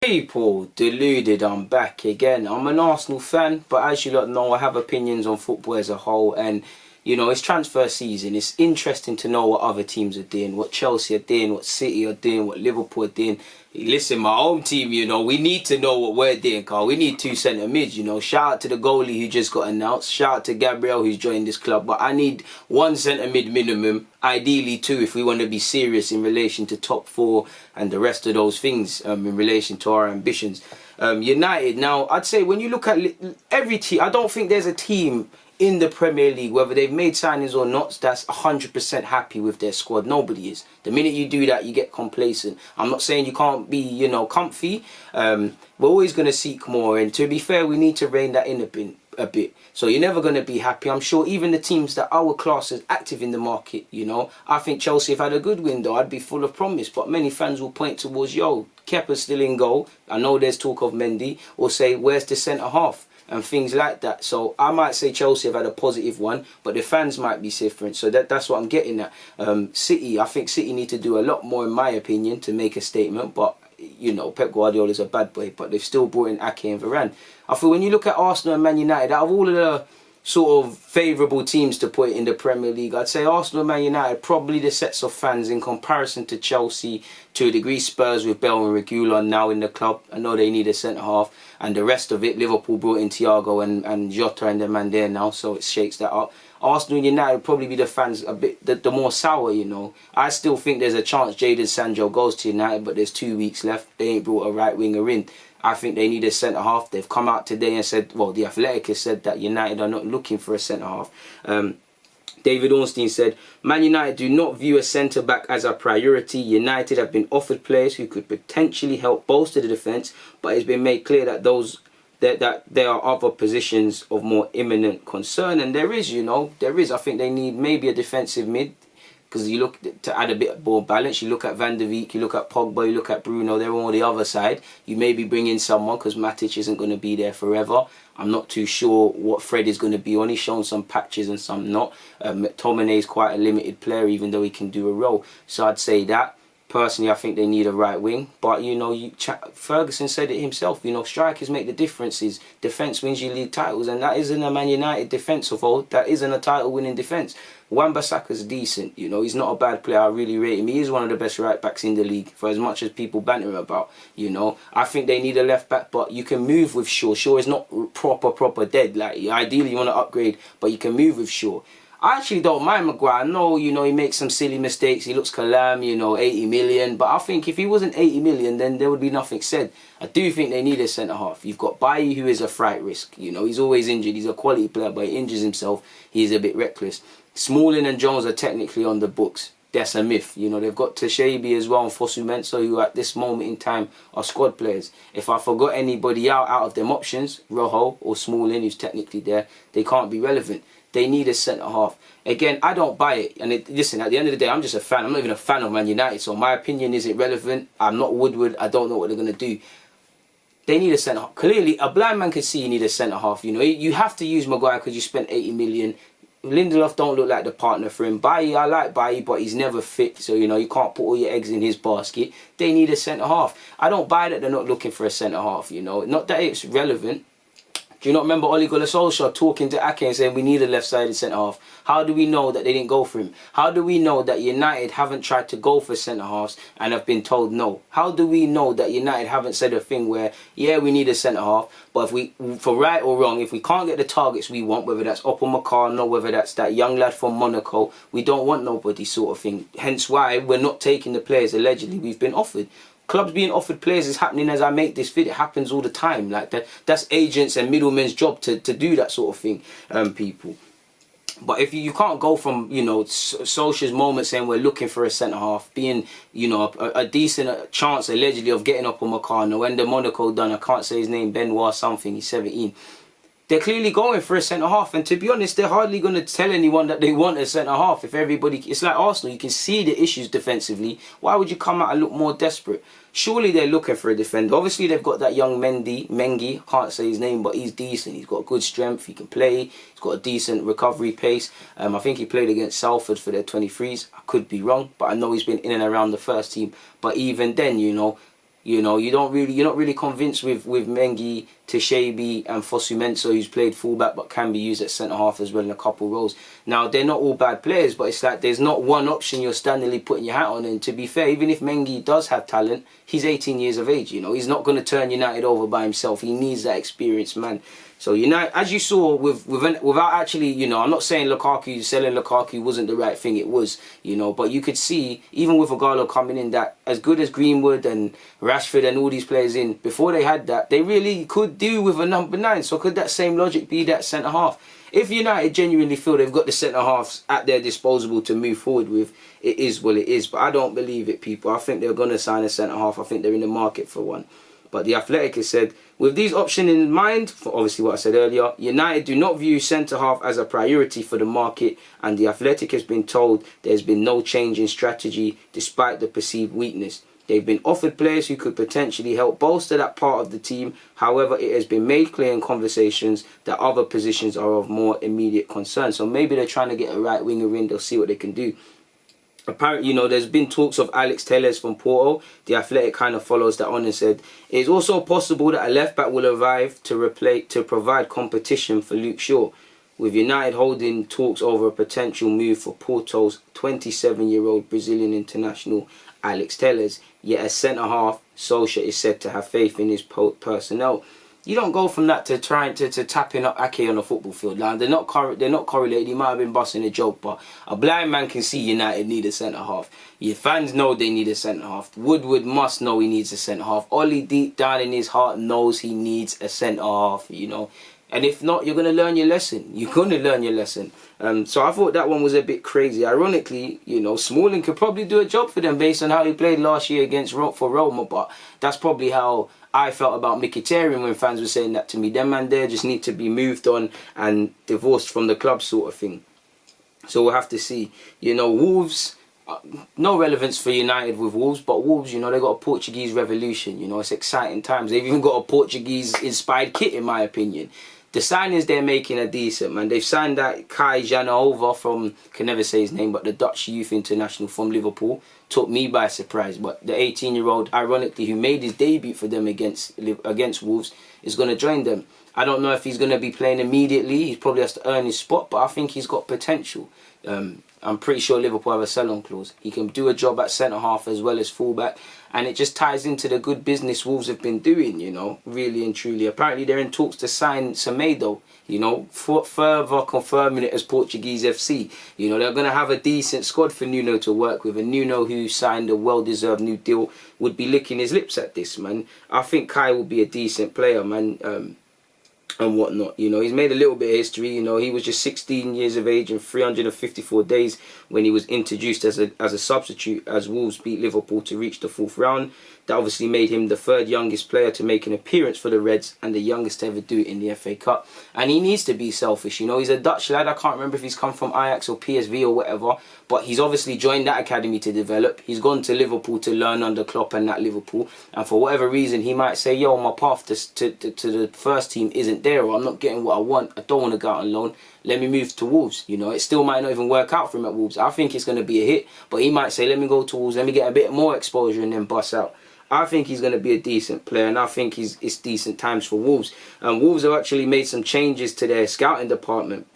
People, Deluded, I'm back again. I'm an Arsenal fan, but as you lot know, I have opinions on football as a whole, and you know, it's transfer season. It's interesting to know what other teams are doing, what Chelsea are doing, what City are doing, what Liverpool are doing. Listen, my home team, you know, we need to know what we're doing, Carl. We need two centre mids, you know. Shout out to the goalie who just got announced. Shout out to Gabriel who's joined this club. But I need one centre mid minimum, ideally two if we want to be serious in relation to top four and the rest of those things in relation to our ambitions. United, now, I'd say when you look at every team, I don't think there's a team in the Premier League, whether they've made signings or not, that's 100% happy with their squad. Nobody is. The minute you do that, you get complacent. I'm not saying you can't be, you know, comfy. We're always going to seek more, and to be fair, we need to rein that in a bit. So you're never going to be happy. I'm sure even the teams that our class is active in the market, you know, I think Chelsea have had a good window. I'd be full of promise, but many fans will point towards, yo, Kepa's still in goal. I know there's talk of Mendy, or say, where's the centre half? And things like that. So I might say Chelsea have had a positive one, but the fans might be different. So that's what I'm getting at. City, I think City need to do a lot more, in my opinion, to make a statement. But, you know, Pep Guardiola is a bad boy, but they've still brought in Ake and Varane. I feel when you look at Arsenal and Man United, out of all of the sort of favourable teams to put in the Premier League, I'd say Arsenal and Man United probably the sets of fans in comparison to Chelsea, to a degree Spurs with Bell and Reguilon now in the club. I know they need a centre-half, and the rest of it, Liverpool brought in Thiago and Jota and the man there now, so it shakes that up. Arsenal and United would probably be the fans a bit, the more sour, you know. I still think there's a chance Jadon Sancho goes to United, but there's 2 weeks left. They ain't brought a right winger in. I think they need a centre-half. They've come out today and said, well, the Athletic has said that United are not looking for a centre-half. David Ornstein said, Man United do not view a centre-back as a priority. United have been offered players who could potentially help bolster the defence, but it's been made clear that that there are other positions of more imminent concern. And there is, you know, there is. I think they need maybe a defensive mid, because you look to add a bit more balance. You look at Van der Beek, you look at Pogba, you look at Bruno, they're on the other side. You maybe bring in someone, because Matic isn't going to be there forever. I'm not too sure what Fred is going to be on. He's shown some patches and some not. McTominay is quite a limited player, even though he can do a role. So I'd say that. Personally, I think they need a right wing. But, you know, Ferguson said it himself. You know, strikers make the differences. Defence wins you league titles. And that isn't a Man United defence of old. That isn't a title-winning defence. Wan-Bissaka's decent. You know, he's not a bad player. I really rate him. He is one of the best right-backs in the league, for as much as people banter about. You know, I think they need a left-back, but you can move with Shaw. Shaw is not proper dead. Like, ideally, you want to upgrade, but you can move with Shaw. I actually don't mind Maguire. I know, you know, he makes some silly mistakes. He looks calam, you know, 80 million. But I think if he wasn't 80 million, then there would be nothing said. I do think they need a centre-half. You've got Bailly, who is a fright risk. You know, he's always injured. He's a quality player, but he injures himself. He's a bit reckless. Smalling and Jones are technically on the books. That's a myth. You know, they've got Tashabi as well and Fosu Mensah, who at this moment in time are squad players. If I forgot anybody out of them options, Rojo or Smalling, who's technically there, they can't be relevant. They need a centre-half. Again, I don't buy it. And listen, at the end of the day, I'm just a fan. I'm not even a fan of Man United. So my opinion isn't relevant. I'm not Woodward. I don't know what they're going to do. They need a centre-half. Clearly, a blind man can see you need a centre-half. You know, you have to use Maguire because you spent 80 million. Lindelof don't look like the partner for him. Bailly, I like Bailly, but he's never fit. So, you know, you can't put all your eggs in his basket. They need a centre-half. I don't buy that they're not looking for a centre-half, you know. Not that it's relevant. Do you not remember Ole Gunnar Solskjaer talking to Ake and saying we need a left-sided centre-half? How do we know that they didn't go for him? How do we know that United haven't tried to go for centre-halves and have been told no? How do we know that United haven't said a thing where, yeah, we need a centre-half, but if we, for right or wrong, if we can't get the targets we want, whether that's Upamecano, whether that's that young lad from Monaco, we don't want nobody sort of thing. Hence why we're not taking the players allegedly we've been offered. Clubs being offered players is happening as I make this video. It happens all the time. Like that's agents and middlemen's job to do that sort of thing, people. But if you can't go from, you know, Solskjaer's moment saying we're looking for a centre-half, being, you know, a decent chance allegedly of getting up on Upamecano, when the Monaco done, I can't say his name, Benoit something, he's 17. They're clearly going for a centre-half, and to be honest, they're hardly going to tell anyone that they want a centre-half. If everybody, it's like Arsenal, you can see the issues defensively. Why would you come out and look more desperate? Surely they're looking for a defender. Obviously, they've got that young Mengi, I can't say his name, but he's decent. He's got good strength, he can play, he's got a decent recovery pace. I think he played against Salford for their 23s. I could be wrong, but I know he's been in and around the first team. But even then, you know, You know, you're not really convinced with Mengi, Teshebe and Fosu Mensah, who's played fullback but can be used at centre half as well in a couple roles. Now, they're not all bad players, but it's like there's not one option you're standardly putting your hat on. And to be fair, even if Mengi does have talent, he's 18 years of age. You know, he's not going to turn United over by himself. He needs that experienced man. So United, as you saw, without actually, you know, I'm not saying selling Lukaku wasn't the right thing. It was, you know, but you could see, even with Ighalo coming in, that as good as Greenwood and Rashford and all these players in, before they had that, they really could do with a number 9. So could that same logic be that centre half? If United genuinely feel they've got the centre halves at their disposal to move forward with, it is what it is. But I don't believe it, people. I think they're going to sign a centre half. I think they're in the market for one. But the Athletic has said, with these options in mind, for obviously what I said earlier, United do not view centre-half as a priority for the market, and the Athletic has been told there's been no change in strategy despite the perceived weakness. They've been offered players who could potentially help bolster that part of the team. However, it has been made clear in conversations that other positions are of more immediate concern. So maybe they're trying to get a right winger in. They'll see what they can do. Apparently, you know, there's been talks of Alex Telles from Porto. The Athletic kind of follows that on and said, it is also possible that a left-back will arrive to provide competition for Luke Shaw, with United holding talks over a potential move for Porto's 27-year-old Brazilian international Alex Telles. Yet as centre-half, Solskjaer is said to have faith in his personnel. You don't go from that to trying to tapping up Ake on a football field. Now, they're not correlated. He might have been busting a joke, but a blind man can see United need a centre-half. Your fans know they need a centre-half. Woodward must know he needs a centre-half. Ollie, deep down in his heart, knows he needs a centre-half, you know. And if not, you're going to learn your lesson. You're going to learn your lesson. So I thought that one was a bit crazy. Ironically, you know, Smalling could probably do a job for them based on how he played last year for Roma, but that's probably how I felt about Mkhitaryan when fans were saying that to me. Them man there just need to be moved on and divorced from the club sort of thing. So we'll have to see. You know, Wolves, no relevance for United with Wolves, but Wolves, you know, they got a Portuguese revolution. You know, it's exciting times. They've even got a Portuguese-inspired kit, in my opinion. The signings they're making are decent, man. They've signed that Kai Janova from, can never say his name, but the Dutch youth international from Liverpool. Took me by surprise. But the 18-year-old, ironically, who made his debut for them against Wolves, is going to join them. I don't know if he's going to be playing immediately. He probably has to earn his spot, but I think he's got potential. I'm pretty sure Liverpool have a sell-on clause. He can do a job at centre-half as well as full-back. And it just ties into the good business Wolves have been doing, you know, really and truly. Apparently, they're in talks to sign Semedo, you know, further confirming it as Portuguese FC. You know, they're going to have a decent squad for Nuno to work with. And Nuno, who signed a well-deserved new deal, would be licking his lips at this, man. I think Kai will be a decent player, man. And whatnot, you know, he's made a little bit of history. You know, he was just 16 years of age and 354 days when he was introduced as a substitute as Wolves beat Liverpool to reach the 4th round. That obviously made him the 3rd youngest player to make an appearance for the Reds and the youngest to ever do it in the FA Cup. And he needs to be selfish, you know. He's a Dutch lad. I can't remember if he's come from Ajax or PSV or whatever, but he's obviously joined that academy to develop. He's gone to Liverpool to learn under Klopp and that Liverpool. And for whatever reason, he might say, yo, my path to the first team isn't there, or I'm not getting what I want. I don't want to go out on loan. Let me move to Wolves. You know, it still might not even work out for him at Wolves. I think it's going to be a hit, but he might say, let me go to Wolves, let me get a bit more exposure and then bust out. I think he's going to be a decent player, and I think it's decent times for Wolves. Wolves have actually made some changes to their scouting department.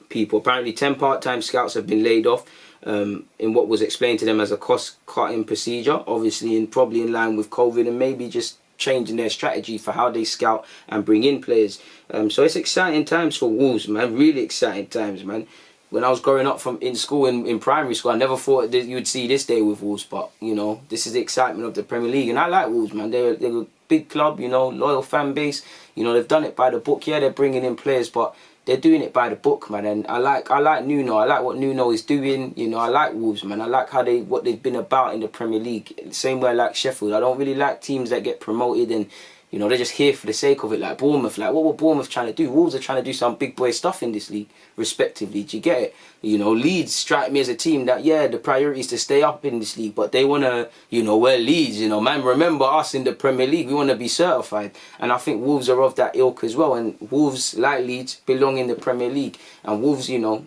People, apparently 10 part-time scouts have been laid off in what was explained to them as a cost-cutting procedure, obviously probably in line with COVID, and maybe just changing their strategy for how they scout and bring in players. So it's exciting times for Wolves, man. Really exciting times, man. When I was growing up in school, in primary school, I never thought that you would see this day with Wolves. But, you know, this is the excitement of the Premier League. And I like Wolves, man. They're a big club, you know, loyal fan base. You know, they've done it by the book. Yeah, they're bringing in players, but they're doing it by the book, man. And I like Nuno. I like what Nuno is doing. You know, I like Wolves, man. I like what they've been about in the Premier League. Same way I like Sheffield. I don't really like teams that get promoted and, you know, they're just here for the sake of it, like Bournemouth. Like, what were Bournemouth trying to do? Wolves are trying to do some big boy stuff in this league, respectively. Do you get it? You know, Leeds strike me as a team that, yeah, the priority is to stay up in this league, but they want to, you know, we're Leeds, you know, man, remember us in the Premier League. We want to be certified. And I think Wolves are of that ilk as well. And Wolves, like Leeds, belong in the Premier League. And Wolves, you know,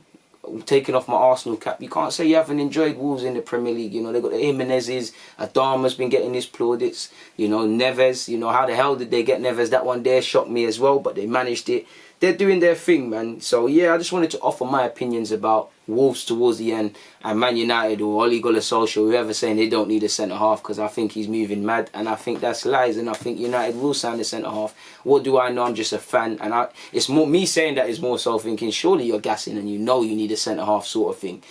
taking off my Arsenal cap, you can't say you haven't enjoyed Wolves in the Premier League. You know, they got the Jimenez's, Adama's been getting his plaudits. You know, Neves, you know, how the hell did they get Neves? That one there shocked me as well, but they managed it. They're doing their thing, man. So, yeah, I just wanted to offer my opinions about Wolves towards the end, and Man United or Ole Gunnar Solskjaer, whoever saying they don't need a centre-half, because I think he's moving mad, and I think that's lies, and I think United will sign a centre-half. What do I know? I'm just a fan, and it's more me saying that is more so thinking, surely you're gassing and you know you need a centre-half sort of thing.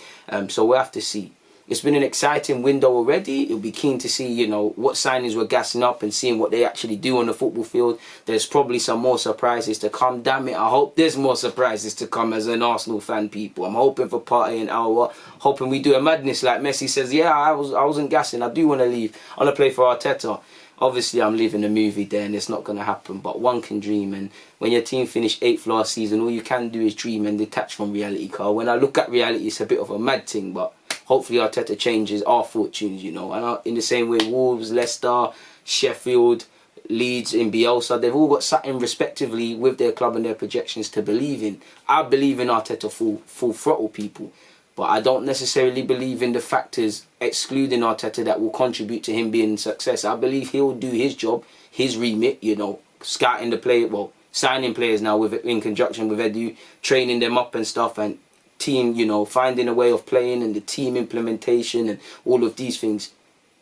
So we'll have to see. It's been an exciting window already. It'll be keen to see, you know, what signings we're gassing up and seeing what they actually do on the football field. There's probably some more surprises to come. Damn it, I hope there's more surprises to come as an Arsenal fan, people. I'm hoping for Partey and Alwa. Hoping we do a madness like Messi says, yeah, I wasn't gassing. I do want to leave. I want to play for Arteta. Obviously, I'm living a movie there and it's not going to happen. But one can dream. And when your team finished 8th last season, all you can do is dream and detach from reality, Carl. When I look at reality, it's a bit of a mad thing, but hopefully Arteta changes our fortunes, you know. And in the same way, Wolves, Leicester, Sheffield, Leeds in Bielsa, they've all got something respectively with their club and their projections to believe in. I believe in Arteta full throttle, people. But I don't necessarily believe in the factors excluding Arteta that will contribute to him being a success. I believe he'll do his job, his remit, you know, scouting the player, well, signing players now in conjunction with Edu, training them up and stuff, and team, you know, finding a way of playing and the team implementation and all of these things.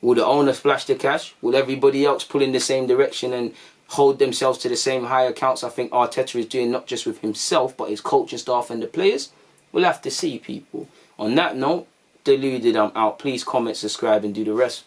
Will the owner splash the cash? Will everybody else pull in the same direction and hold themselves to the same high accounts I think Arteta is doing, not just with himself, but his coaching staff and the players? We'll have to see, people. On that note, Deluded, I'm out. Please comment, subscribe and do the rest.